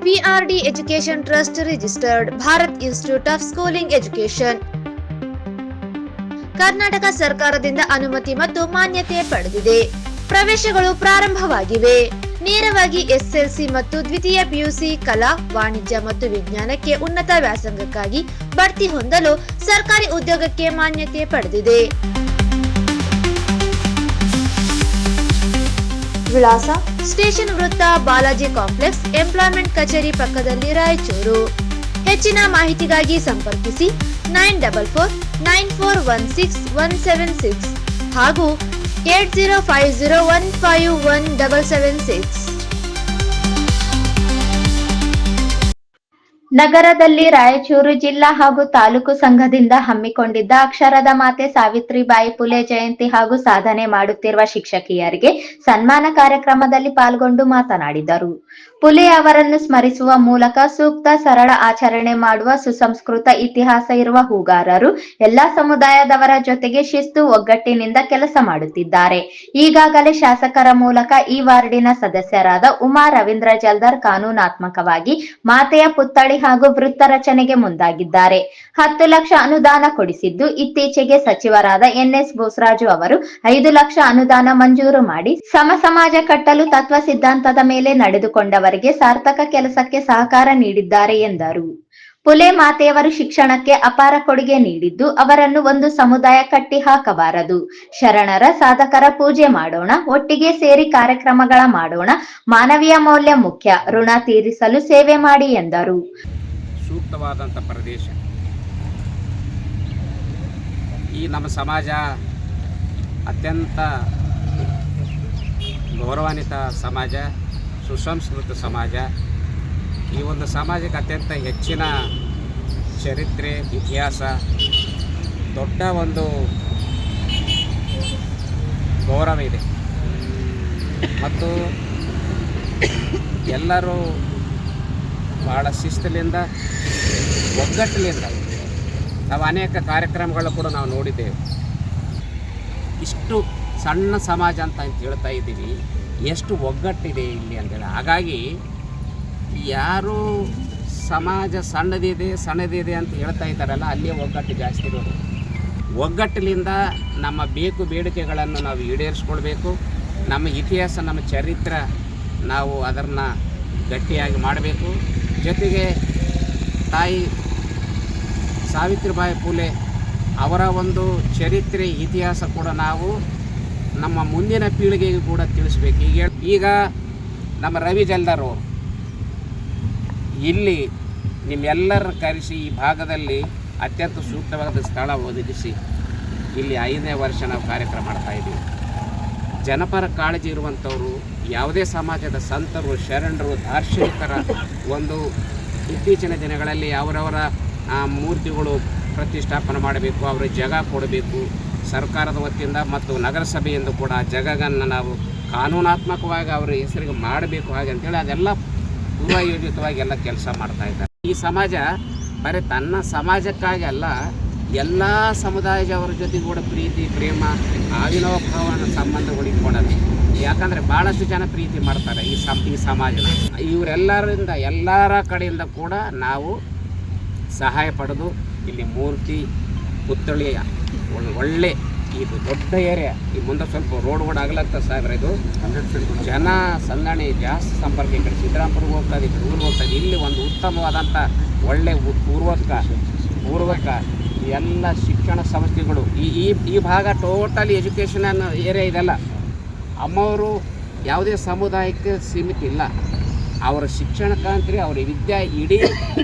PRD Education Trust registered Bharat Institute of Schooling Education. Karnataka ಸರ್ಕಾರದಿಂದ ಅನುಮತಿ ಮತ್ತು ಮಾನ್ಯತೆ ಪಡೆದಿದೆ. ಪ್ರವೇಶಗಳು ಪ್ರಾರಂಭವಾಗಿವೆ. ನೇರವಾಗಿ ಎಸ್ಎಲ್ಸಿ ಮತ್ತು ದ್ವಿತೀಯ ಪಿಯುಸಿ ಕಲಾ, ವಾಣಿಜ್ಯ ಮತ್ತು ವಿಜ್ಞಾನಕ್ಕೆ ಉನ್ನತ ವ್ಯಾಸಂಗಕ್ಕಾಗಿ ಬಡ್ತಿ ಹೊಂದಲು ಸರ್ಕಾರಿ ಉದ್ಯೋಗಕ್ಕೆ ಮಾನ್ಯತೆ ಪಡೆದಿದೆ. ವಿಳಾಸ: ಸ್ಟೇಷನ್ ವೃತ್ತ, ಬಾಲಾಜಿ ಕಾಂಪ್ಲೆಕ್ಸ್, ಎಂಪ್ಲಾಯ್ಮೆಂಟ್ ಕಚೇರಿ ಪಕ್ಕದಲ್ಲಿ, ರಾಯಚೂರು. ಹೆಚ್ಚಿನ ಮಾಹಿತಿಗಾಗಿ ಸಂಪರ್ಕಿಸಿ 9494161776 ಹಾಗೂ 8050151776. ನಗರದಲ್ಲಿ ರಾಯಚೂರು ಜಿಲ್ಲಾ ಹಾಗೂ ತಾಲೂಕು ಸಂಘದಿಂದ ಹಮ್ಮಿಕೊಂಡಿದ್ದ ಅಕ್ಷರದ ಮಾತೆ ಸಾವಿತ್ರಿಬಾಯಿ ಪುಲೆ ಜಯಂತಿ ಹಾಗೂ ಸಾಧನೆ ಮಾಡುತ್ತಿರುವ ಶಿಕ್ಷಕಿಯರಿಗೆ ಸನ್ಮಾನ ಕಾರ್ಯಕ್ರಮದಲ್ಲಿ ಪಾಲ್ಗೊಂಡು ಮಾತನಾಡಿದರು. ಪುಲೆ ಅವರನ್ನು ಸ್ಮರಿಸುವ ಮೂಲಕ ಸೂಕ್ತ ಸರಳ ಆಚರಣೆ ಮಾಡುವ ಸುಸಂಸ್ಕೃತ ಇತಿಹಾಸ ಇರುವ ಹೂಗಾರರು ಎಲ್ಲಾ ಸಮುದಾಯದವರ ಜೊತೆಗೆ ಶಿಸ್ತು ಒಗ್ಗಟ್ಟಿನಿಂದ ಕೆಲಸ ಮಾಡುತ್ತಿದ್ದಾರೆ. ಈಗಾಗಲೇ ಶಾಸಕರ ಮೂಲಕ ಈ ವಾರ್ಡಿನ ಸದಸ್ಯರಾದ ಉಮಾ ರವೀಂದ್ರ ಜಲ್ದಾರ್ ಕಾನೂನಾತ್ಮಕವಾಗಿ ಮಾತೆಯ ಪುತ್ಥಳಿ ಹಾಗೂ ವೃತ್ತ ರಚನೆಗೆ ಮುಂದಾಗಿದ್ದಾರೆ. 10 ಲಕ್ಷ ಅನುದಾನ ಕೊಡಿಸಿದ್ದು, ಇತ್ತೀಚೆಗೆ ಸಚಿವರಾದ NS ಬೋಸರಾಜು ಅವರು 5 ಲಕ್ಷ ಅನುದಾನ ಮಂಜೂರು ಮಾಡಿ ಸಮ ಸಮಾಜ ಕಟ್ಟಲು ತತ್ವ ಸಿದ್ಧಾಂತದ ಮೇಲೆ ನಡೆದುಕೊಂಡವರಿಗೆ ಸಾರ್ಥಕ ಕೆಲಸಕ್ಕೆ ಸಹಕಾರ ನೀಡಿದ್ದಾರೆ ಎಂದರು. ಪುಲೆ ಮಾತೆಯವರು ಶಿಕ್ಷಣಕ್ಕೆ ಅಪಾರ ಕೊಡುಗೆ ನೀಡಿದ್ದು, ಅವರನ್ನು ಒಂದು ಸಮುದಾಯ ಕಟ್ಟಿ ಹಾಕಬಾರದು. ಶರಣರ ಸಾಧಕರ ಪೂಜೆ ಮಾಡೋಣ, ಒಟ್ಟಿಗೆ ಸೇರಿ ಕಾರ್ಯಕ್ರಮಗಳ ಮಾಡೋಣ, ಮಾನವೀಯ ಮೌಲ್ಯ ಮುಖ್ಯ, ಋಣ ತೀರಿಸಲು ಸೇವೆ ಮಾಡಿ ಎಂದರು. ಸೂಕ್ತವಾದಂಥ ಪ್ರದೇಶ ಈ ನಮ್ಮ ಸಮಾಜ ಅತ್ಯಂತ ಗೌರವಾನ್ವಿತ ಸಮಾಜ, ಸುಸಂಸ್ಕೃತ ಸಮಾಜ. ಈ ಒಂದು ಸಮಾಜಕ್ಕೆ ಅತ್ಯಂತ ಹೆಚ್ಚಿನ ಚರಿತ್ರೆ, ಇತಿಹಾಸ, ದೊಡ್ಡ ಒಂದು ಗೌರವ ಇದೆ ಮತ್ತು ಎಲ್ಲರೂ ಭಾಳ ಶಿಸ್ತಲಿಂದ, ಒಗ್ಗಟ್ಟಿನಿಂದ ನಾವು ಅನೇಕ ಕಾರ್ಯಕ್ರಮಗಳು ಕೂಡ ನಾವು ನೋಡಿದ್ದೇವೆ. ಇಷ್ಟು ಸಣ್ಣ ಸಮಾಜ ಅಂತ ಹೇಳ್ತಾ ಇದ್ದೀವಿ, ಎಷ್ಟು ಒಗ್ಗಟ್ಟಿದೆ ಇಲ್ಲಿ ಅಂತೇಳಿ. ಹಾಗಾಗಿ ಯಾರು ಸಮಾಜ ಸಣ್ಣದಿದೆ ಅಂತ ಹೇಳ್ತಾ ಇದ್ದಾರಲ್ಲ, ಅಲ್ಲೇ ಒಗ್ಗಟ್ಟು ಜಾಸ್ತಿ ಇರೋದು. ಒಗ್ಗಟ್ಟಿನಿಂದ ನಮ್ಮ ಬೇಕು ಬೇಡಿಕೆಗಳನ್ನು ನಾವು ಈಡೇರಿಸ್ಕೊಳ್ಬೇಕು. ನಮ್ಮ ಇತಿಹಾಸ, ನಮ್ಮ ಚರಿತ್ರೆ ನಾವು ಅದನ್ನು ಗಟ್ಟಿಯಾಗಿ ಮಾಡಬೇಕು. ಜೊತೆಗೆ ತಾಯಿ ಸಾವಿತ್ರಿಬಾಯಿ ಪುಲೆ ಅವರ ಒಂದು ಚರಿತ್ರೆ, ಇತಿಹಾಸ ಕೂಡ ನಾವು ನಮ್ಮ ಮುಂದಿನ ಪೀಳಿಗೆಗೂ ಕೂಡ ತಿಳಿಸ್ಬೇಕು. ಈಗ ನಮ್ಮ ರವಿ ಜಲ್ದಾರ್ ಇಲ್ಲಿ ನಿಮ್ಮೆಲ್ಲರ ಕರೆಸಿ ಈ ಭಾಗದಲ್ಲಿ ಅತ್ಯಂತ ಸೂಕ್ತವಾದ ಸ್ಥಳ ಒದಗಿಸಿ ಇಲ್ಲಿ 5ನೇ ವರ್ಷ ನಾವು ಕಾರ್ಯಕ್ರಮ ಮಾಡ್ತಾಯಿದ್ದೀವಿ. ಜನಪರ ಕಾಳಜಿ ಇರುವಂಥವರು, ಯಾವುದೇ ಸಮಾಜದ ಸಂತರು, ಶರಣರು, ದಾರ್ಶನಿಕರ ಒಂದು ಇತ್ತೀಚಿನ ದಿನಗಳಲ್ಲಿ ಅವರವರ ಮೂರ್ತಿಗಳು ಪ್ರತಿಷ್ಠಾಪನೆ ಮಾಡಬೇಕು, ಅವರ ಜಾಗ ಕೊಡಬೇಕು. ಸರ್ಕಾರದ ವತಿಯಿಂದ ಮತ್ತು ನಗರಸಭೆಯಿಂದ ಕೂಡ ಜಾಗವನ್ನು ನಾವು ಕಾನೂನಾತ್ಮಕವಾಗಿ ಅವರ ಹೆಸರಿಗೆ ಮಾಡಬೇಕು. ಹಾಗೆ ಅಂತೇಳಿ ಅದೆಲ್ಲ ಪೂರ್ವಯೋಜಿತವಾಗಿ ಎಲ್ಲ ಕೆಲಸ ಮಾಡ್ತಾ ಇದ್ದಾರೆ. ಈ ಸಮಾಜ ಬರೀ ತನ್ನ ಸಮಾಜಕ್ಕಾಗಿ ಅಲ್ಲ, ಎಲ್ಲ ಸಮುದಾಯದವರ ಜೊತೆ ಕೂಡ ಪ್ರೀತಿ, ಪ್ರೇಮ, ಅವಿನಾಭಾವನ ಸಂಬಂಧಗಳು ಇಟ್ಕೊಂಡದೆ. ಯಾಕಂದರೆ ಭಾಳಷ್ಟು ಜನ ಪ್ರೀತಿ ಮಾಡ್ತಾರೆ ಈ ಸಮಾಜನ. ಇವರೆಲ್ಲರಿಂದ, ಎಲ್ಲರ ಕಡೆಯಿಂದ ಕೂಡ ನಾವು ಸಹಾಯ ಪಡೆದು ಇಲ್ಲಿ ಮೂರ್ತಿ, ಪುತ್ಥಳಿ, ಒಳ್ಳೆ ಇದು ದೊಡ್ಡ ಏರಿಯಾ. ಈ ಮುಂದೆ ಸ್ವಲ್ಪ ರೋಡ್ ಆಗ್ಲತ್ತ ಸಾಹೇಬ್ರ, ಇದು ಜನ ಸಂದಣಿ ಜಾಸ್ತಿ ಸಂಪರ್ಕ. ಈ ಕಡೆ ಸಿದ್ದರಾಮಪುರ್ಗೆ ಹೋಗ್ತದೆ, ಈ ಕಡೆ ಊರಿಗೆ ಹೋಗ್ತದೆ. ಇಲ್ಲಿ ಒಂದು ಉತ್ತಮವಾದಂಥ ಒಳ್ಳೆ ಪೂರ್ವಕ ಎಲ್ಲ ಶಿಕ್ಷಣ ಸಂಸ್ಥೆಗಳು ಈ ಭಾಗ ಟೋಟಲಿ ಎಜುಕೇಷನ್ ಏರಿಯಾ ಇದೆಲ್ಲ. ಅಮ್ಮವರು ಯಾವುದೇ ಸಮುದಾಯಕ್ಕೆ ಸೀಮಿತ ಇಲ್ಲ. ಅವರ ಶಿಕ್ಷಣಕ್ಕಂತ್ರಿ ಅವರ ವಿದ್ಯೆ ಇಡೀ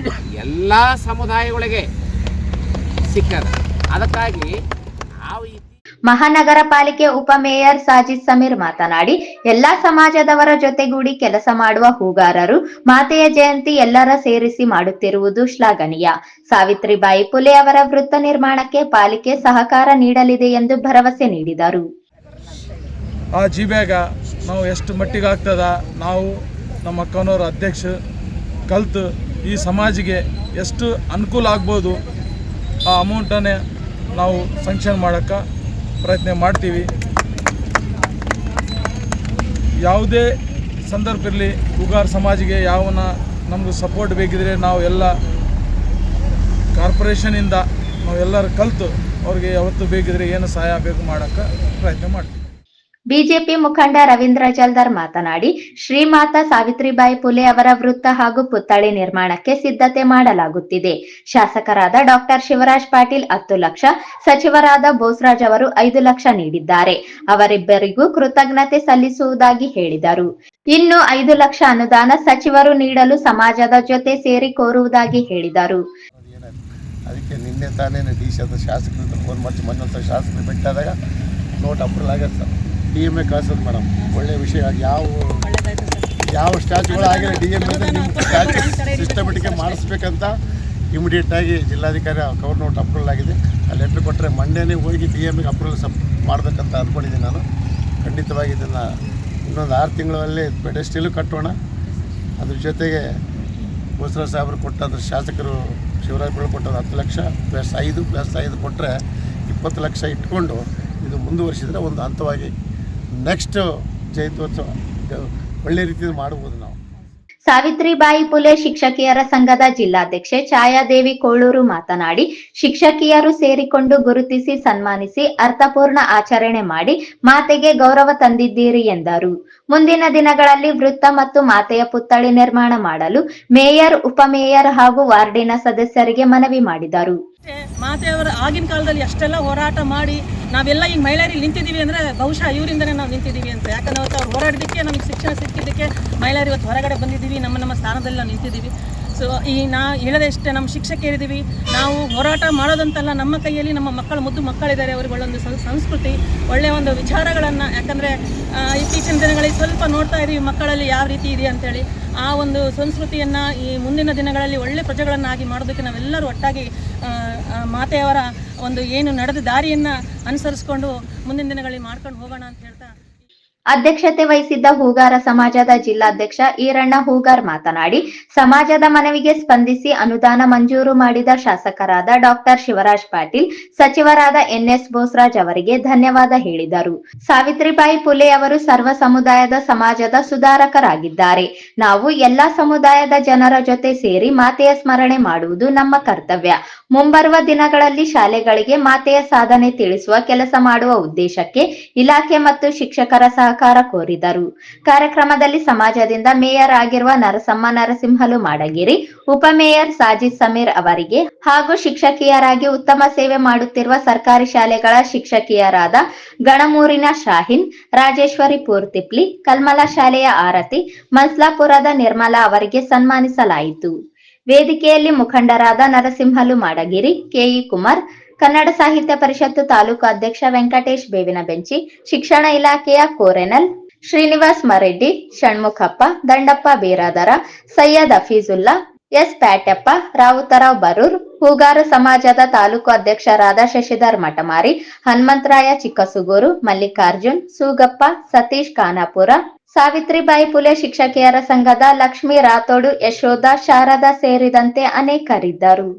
ಎಲ್ಲ ಸಮುದಾಯಗಳಿಗೆ ಸಿಕ್ಕದ. ಅದಕ್ಕಾಗಿ ನಾವು ಮಹಾನಗರ ಪಾಲಿಕೆ ಉಪಮೇಯರ್ ಸಾಜಿದ್ ಸಮೀರ್ ಮಾತನಾಡಿ, ಎಲ್ಲಾ ಸಮಾಜದವರ ಜೊತೆಗೂಡಿ ಕೆಲಸ ಮಾಡುವ ಹೂಗಾರರು ಮಾತೆಯ ಜಯಂತಿ ಎಲ್ಲರ ಸೇರಿಸಿ ಮಾಡುತ್ತಿರುವುದು ಶ್ಲಾಘನೀಯ. ಸಾವಿತ್ರಿಬಾಯಿ ಪುಲೆ ಅವರ ವೃತ್ತ ನಿರ್ಮಾಣಕ್ಕೆ ಪಾಲಿಕೆ ಸಹಕಾರ ನೀಡಲಿದೆ ಎಂದು ಭರವಸೆ ನೀಡಿದರು. ಆ ಜಿಬ್ಯಾಗ ನಾವು ಎಷ್ಟು ಮಟ್ಟಿಗೆ ಆಗ್ತದ, ನಾವು ನಮ್ಮ ಅಕ್ಕನವರ ಅಧ್ಯಕ್ಷ ಕಲ್ತು ಈ ಸಮಾಜಿಗೆ ಎಷ್ಟು ಅನುಕೂಲ ಆಗ್ಬೋದು, ಆ ಅಮೌಂಟನ್ನೇ ನಾವು ಸಂಕ್ಷನ್ ಮಾಡೋಕ್ಕೆ ಪ್ರಯತ್ನ ಮಾಡ್ತೀವಿ. ಯಾವುದೇ ಸಂದರ್ಭ ಇರಲಿ, ಹೂಗಾರ ಸಮಾಜಿಗೆ ಯಾವನ ನಮ್ಗೆ ಸಪೋರ್ಟ್ ಬೇಕಿದ್ರೆ ನಾವು ಎಲ್ಲ ಕಾರ್ಪೊರೇಷನಿಂದ ನಾವೆಲ್ಲರೂ ಕಲಿತು ಅವ್ರಿಗೆ ಯಾವತ್ತು ಬೇಕಿದ್ರೆ ಏನು ಸಹಾಯ ಬೇಕು ಮಾಡೋಕ್ಕೆ ಪ್ರಯತ್ನ ಮಾಡ್ತೀವಿ. ಬಿಜೆಪಿ ಮುಖಂಡ ರವೀಂದ್ರ ಜಲ್ದಾರ್ ಮಾತನಾಡಿ, ಶ್ರೀಮಾತಾ ಸಾವಿತ್ರಿಬಾಯಿ ಪುಲೆ ಅವರ ವೃತ್ತ ಹಾಗೂ ಪುತ್ಥಳಿ ನಿರ್ಮಾಣಕ್ಕೆ ಸಿದ್ಧತೆ ಮಾಡಲಾಗುತ್ತಿದೆ. ಶಾಸಕರಾದ ಡಾಕ್ಟರ್ ಶಿವರಾಜ್ ಪಾಟೀಲ್ 10 ಲಕ್ಷ, ಸಚಿವರಾದ ಬೋಸರಾಜ್ ಅವರು 5 ಲಕ್ಷ ನೀಡಿದ್ದಾರೆ. ಅವರಿಬ್ಬರಿಗೂ ಕೃತಜ್ಞತೆ ಸಲ್ಲಿಸುವುದಾಗಿ ಹೇಳಿದರು. ಇನ್ನು 5 ಲಕ್ಷ ಅನುದಾನ ಸಚಿವರು ನೀಡಲು ಸಮಾಜದ ಜೊತೆ ಸೇರಿ ಕೋರುವುದಾಗಿ ಹೇಳಿದರು. ಅದಕ್ಕೆ ನಿನ್ನೆ ತಾನೇ ಡಿಸಿದ ಶಾಸಕರಿಂದ ಫೋನ್ ಮಾಡಿ ಮೊನ್ನೆ ಶಾಸಕರು ಭೇಟಿಯಾದಾಗ ನೋಟ್ ಅಪ್ರೂವಲ್ ಆಗ್ಯದ ಸರ್. DMA ಕಳ್ಸೋದು ಮೇಡಮ್, ಒಳ್ಳೆಯ ವಿಷಯ. ಯಾವ ಸ್ಟ್ಯಾಚ್ಯುಗಳು ಆಗಿಲ್ಲ DMA ನಿಮ್ಮ ಸ್ಟ್ಯಾಚ್ಯು ಸಿಸ್ಟಮೆಟಿಕ್ ಮಾಡಿಸ್ಬೇಕಂತ ಇಮಿಡಿಯೇಟಾಗಿ ಜಿಲ್ಲಾಧಿಕಾರಿ ಕವರ್ ನೋಟ್ ಅಪ್ರೂವಲ್ ಆಗಿದೆ. ಆ ಲೆಟ್ರ್ ಕೊಟ್ಟರೆ ಮಂಡೇನೇ ಹೋಗಿ DMAಗೆ ಅಪ್ರೂವಲ್ ಮಾಡಬೇಕಂತ ಅಂದ್ಕೊಂಡಿದ್ದೀನಿ ನಾನು. ಖಂಡಿತವಾಗಿ ಇದನ್ನು ಇನ್ನೊಂದು 6 ತಿಂಗಳಲ್ಲಿ ಪೆಡೆಸ್ಟಿಲು ಕಟ್ಟೋಣ. ಅದ್ರ ಜೊತೆಗೆ ಬೋಸರಾಜ್ ಸಾಹೇಬರು ಕೊಟ್ಟಂಥ ಶಾಸಕರು ಶಿವರಾಜ್ ಬೀಳು ಕೊಟ್ಟದ್ದು 10 ಲಕ್ಷ +5 ಕೊಟ್ಟರೆ 20 ಲಕ್ಷ ಇಟ್ಕೊಂಡು ಇದು ಮುಂದುವರಿಸಿದರೆ ಒಂದು ಹಂತವಾಗಿ ನೆಕ್ಸ್ಟ್ ಜಯಂತ್ಯೋತ್ಸವ ಒಳ್ಳೆ ರೀತಿಯಲ್ಲಿ ಮಾಡಬಹುದು ನಾವು. ಸಾವಿತ್ರಿಬಾಯಿ ಪುಲೆ ಶಿಕ್ಷಕಿಯರ ಸಂಘದ ಜಿಲ್ಲಾಧ್ಯಕ್ಷೆ ಛಾಯಾದೇವಿ ಕೋಳೂರು ಮಾತನಾಡಿ, ಶಿಕ್ಷಕಿಯರು ಸೇರಿಕೊಂಡು ಗುರುತಿಸಿ ಸನ್ಮಾನಿಸಿ ಅರ್ಥಪೂರ್ಣ ಆಚರಣೆ ಮಾಡಿ ಮಾತೆಗೆ ಗೌರವ ತಂದಿದ್ದೀರಿ ಎಂದರು. ಮುಂದಿನ ದಿನಗಳಲ್ಲಿ ವೃತ್ತ ಮತ್ತು ಮಾತೆಯ ಪುತ್ಥಳಿ ನಿರ್ಮಾಣ ಮಾಡಲು ಮೇಯರ್, ಉಪಮೇಯರ್ ಹಾಗೂ ವಾರ್ಡಿನ ಸದಸ್ಯರಿಗೆ ಮನವಿ ಮಾಡಿದರು. ಮಾತೆಯವರ ಆಗಿನ ಕಾಲದಲ್ಲಿ ಅಷ್ಟೆಲ್ಲ ಹೋರಾಟ ಮಾಡಿ ನಾವೆಲ್ಲ ಈಗ ಮಹಿಳೆಯರಿಗೆ ನಿಂತಿದ್ದೀವಿ ಅಂದರೆ ಬಹುಶಃ ಇವರಿಂದನೇ ನಾವು ನಿಂತಿದ್ದೀವಿ ಅಂತ. ಯಾಕಂದ್ರೆ ಅವತ್ತು ಅವ್ರು ಹೋರಾಡೋದಕ್ಕೆ ನಮಗೆ ಶಿಕ್ಷಣ ಸಿಕ್ಕಿದ್ದಕ್ಕೆ ಮಹಿಳೆಯರು ಇವತ್ತು ಹೊರಗಡೆ ಬಂದಿದ್ದೀವಿ, ನಮ್ಮ ಸ್ಥಾನದಲ್ಲಿ ನಾವು ನಿಂತಿದ್ದೀವಿ. ಸೊ ಈ ನಾ ಹೇಳೋದಷ್ಟೇ, ನಮ್ಮ ಶಿಕ್ಷಕಿಯರಿದ್ದೀವಿ, ನಾವು ಹೋರಾಟ ಮಾಡೋದಂತಲ್ಲ, ನಮ್ಮ ಕೈಯಲ್ಲಿ ನಮ್ಮ ಮುದ್ದು ಮಕ್ಕಳಿದ್ದಾರೆ, ಅವ್ರಿಗೆ ಒಳ್ಳೊಂದು ಸಂಸ್ಕೃತಿ, ಒಳ್ಳೆಯ ಒಂದು ವಿಚಾರಗಳನ್ನು, ಯಾಕಂದರೆ ಇತ್ತೀಚಿನ ದಿನಗಳಲ್ಲಿ ಸ್ವಲ್ಪ ನೋಡ್ತಾ ಇದ್ದೀವಿ ಮಕ್ಕಳಲ್ಲಿ ಯಾವ ರೀತಿ ಇದೆ ಅಂಥೇಳಿ. ಆ ಒಂದು ಸಂಸ್ಕೃತಿಯನ್ನು ಈ ಮುಂದಿನ ದಿನಗಳಲ್ಲಿ ಒಳ್ಳೆ ಪ್ರಜೆಗಳನ್ನಾಗಿ ಮಾಡೋದಕ್ಕೆ ನಾವೆಲ್ಲರೂ ಒಟ್ಟಾಗಿ ಮಾತೆಯವರ ಒಂದು ಏನು ನಡೆದ ದಾರಿಯನ್ನು ಅನುಸರಿಸ್ಕೊಂಡು ಮುಂದಿನ ದಿನಗಳಲ್ಲಿ ಮಾಡ್ಕೊಂಡು ಹೋಗೋಣ ಅಂತ ಹೇಳ್ತಾ. ಅಧ್ಯಕ್ಷತೆ ವಹಿಸಿದ್ದ ಹೂಗಾರ ಸಮಾಜದ ಜಿಲ್ಲಾಧ್ಯಕ್ಷ ಈರಣ್ಣ ಹೂಗಾರ್ ಮಾತನಾಡಿ, ಸಮಾಜದ ಮನವಿಗೆ ಸ್ಪಂದಿಸಿ ಅನುದಾನ ಮಂಜೂರು ಮಾಡಿದ ಶಾಸಕರಾದ ಡಾಕ್ಟರ್ ಶಿವರಾಜ್ ಪಾಟೀಲ್, ಸಚಿವರಾದ NS ಬೋಸರಾಜ್ ಅವರಿಗೆ ಧನ್ಯವಾದ ಹೇಳಿದರು. ಸಾವಿತ್ರಿಬಾಯಿ ಪುಲೆ ಅವರು ಸರ್ವ ಸಮುದಾಯದ ಸಮಾಜದ ಸುಧಾರಕರಾಗಿದ್ದಾರೆ. ನಾವು ಎಲ್ಲಾ ಸಮುದಾಯದ ಜನರ ಜೊತೆ ಸೇರಿ ಮಾತೆಯ ಸ್ಮರಣೆ ಮಾಡುವುದು ನಮ್ಮ ಕರ್ತವ್ಯ. ಮುಂಬರುವ ದಿನಗಳಲ್ಲಿ ಶಾಲೆಗಳಿಗೆ ಮಾತೆಯ ಸಾಧನೆ ತಿಳಿಸುವ ಕೆಲಸ ಮಾಡುವ ಉದ್ದೇಶಕ್ಕೆ ಇಲಾಖೆ ಮತ್ತು ಶಿಕ್ಷಕರ ಸಹಕಾರ ಕೋರಿದರು. ಕಾರ್ಯಕ್ರಮದಲ್ಲಿ ಸಮಾಜದಿಂದ ಮೇಯರ್ ಆಗಿರುವ ನರಸಮ್ಮ ನರಸಿಂಹಲು ಮಾಡಗಿರಿ, ಉಪಮೇಯರ್ ಸಾಜಿದ್ ಸಮೀರ್ ಅವರಿಗೆ ಹಾಗೂ ಶಿಕ್ಷಕಿಯರಾಗಿ ಉತ್ತಮ ಸೇವೆ ಮಾಡುತ್ತಿರುವ ಸರ್ಕಾರಿ ಶಾಲೆಗಳ ಶಿಕ್ಷಕಿಯರಾದ ಗಣಮೂರಿನ ಶಾಹಿನ್, ರಾಜೇಶ್ವರಿ ಪೂರ್ತಿಪ್ಲಿ, ಕಲ್ಮಲ ಶಾಲೆಯ ಆರತಿ, ಮನ್ಸ್ಲಾಪುರದ ನಿರ್ಮಲಾ ಅವರಿಗೆ ಸನ್ಮಾನಿಸಲಾಯಿತು. ವೇದಿಕೆಯಲ್ಲಿ ಮುಖಂಡರಾದ ನರಸಿಂಹಲು ಮಾಡಗಿರಿ, KE ಕುಮಾರ್, ಕನ್ನಡ ಸಾಹಿತ್ಯ ಪರಿಷತ್ತು ತಾಲೂಕು ಅಧ್ಯಕ್ಷ ವೆಂಕಟೇಶ್ ಬೇವಿನಬೆಂಚಿ, ಶಿಕ್ಷಣ ಇಲಾಖೆಯ ಕೋರೆನಲ್ ಶ್ರೀನಿವಾಸ್ ಮರೆಡ್ಡಿ, ಷಣ್ಮುಖಪ್ಪ, ದಂಡಪ್ಪ ಬೀರಾದರ, ಸೈಯದ್ ಹಫೀಜುಲ್ಲಾ, S ಪ್ಯಾಟಪ್ಪ, ರಾವುತರಾವ್ ಬರೂರ್, ಹೂಗಾರ ಸಮಾಜದ ತಾಲೂಕು ಅಧ್ಯಕ್ಷರಾದ ಶಶಿಧರ್ ಮಠಮಾರಿ, ಹನುಮಂತರಾಯ ಚಿಕ್ಕಸುಗೂರು, ಮಲ್ಲಿಕಾರ್ಜುನ್, ಸೂಗಪ್ಪ, ಸತೀಶ್ ಖಾನಾಪುರ, ಸಾವಿತ್ರಿಬಾಯಿ ಪುಲೆ ಶಿಕ್ಷಕಿಯರ ಸಂಘದ ಲಕ್ಷ್ಮೀ ರಾಥೋಡು, ಯಶೋಧ, ಶಾರದಾ ಸೇರಿದಂತೆ ಅನೇಕರಿದ್ದರು.